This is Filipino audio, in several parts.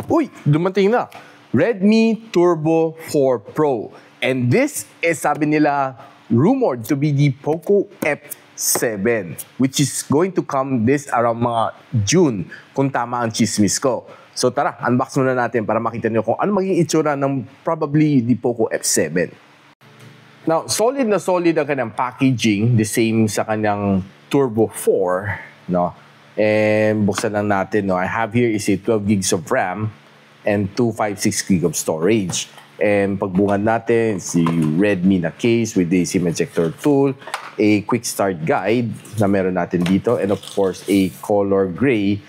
Uy, dumating na. Redmi Turbo 4 Pro. And this is, sabi nila, rumored to be the Poco F7, which is going to come this around mga June, kung tama ang chismis ko. So tara, unbox muna natin para makita niyo kung ano magiging itsura ng probably the Poco F7. Now, solid na solid ang kanyang packaging, the same sa kanyang Turbo 4, no? And buksan lang natin, no? I have here is a 12 gigs of RAM and 256 gig of storage. And pagbungad natin, si Redmi na case with the SIM ejector tool, a quick start guide na meron natin dito, and of course, a color gray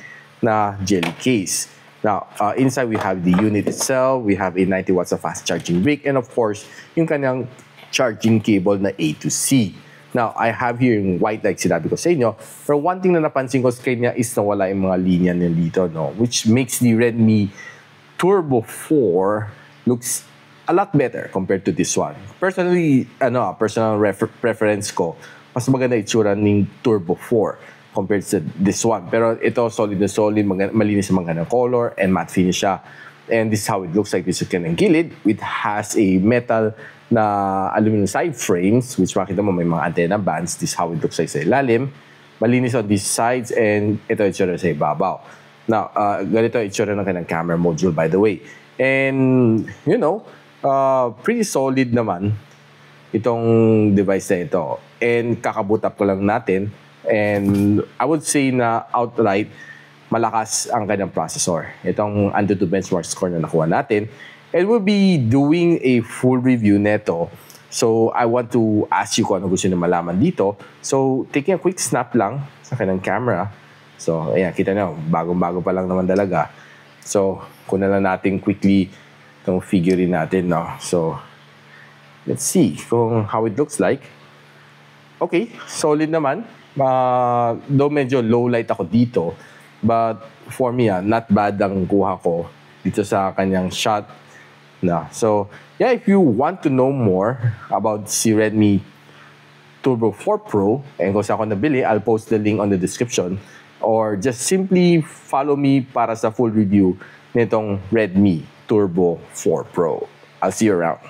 na jelly case. Now, inside we have the unit itself, we have a 90 watts of fast charging brick, and of course, yung kanyang charging cable na A to C. Now, I have here yung white like sinabi ko sa inyo. Pero one thing na napansin ko sa kanya is nawala yung mga linya niya dito, no? Which makes the Redmi Turbo 4 looks a lot better compared to this one. Personally, personal preference ko, mas maganda itsura ng Turbo 4 compared to this one. Pero ito, solid na solid, malinis ang magandang color, and matte finish siya. And this is how it looks like. This is kanyang gilid. It has a metal na aluminum side frames, which makita mo may mga antenna bands. This is how it looks like sa ilalim. Malinis on these sides, and ito itsura sa ibabaw. Now, ganito itsura ng kanyang camera module, by the way. And, you know, pretty solid naman itong device na ito. And kakaboot up ko lang natin. And I would say na outright, malakas ang kanyang processor. Itong AnTuTu benchmark score na nakuha natin. And we'll be doing a full review neto. So, I want to ask you kung ano gusto nyo malaman dito. So, taking a quick snap lang sa kanyang camera. So, ayan, kita nyo, bagong-bago pa lang naman talaga. So, kunan lang natin quickly itong figurine natin, no? So, let's see kung how it looks like. Okay, solid naman. Though medyo low light ako dito, but for me, not bad ang kuha ko dito sa kanyang shot. So, yeah, if you want to know more about si Redmi Turbo 4 Pro and kung saan ako nabili, I'll post the link on the description, or just simply follow me para sa full review nitong Redmi Turbo 4 Pro. I'll see you around.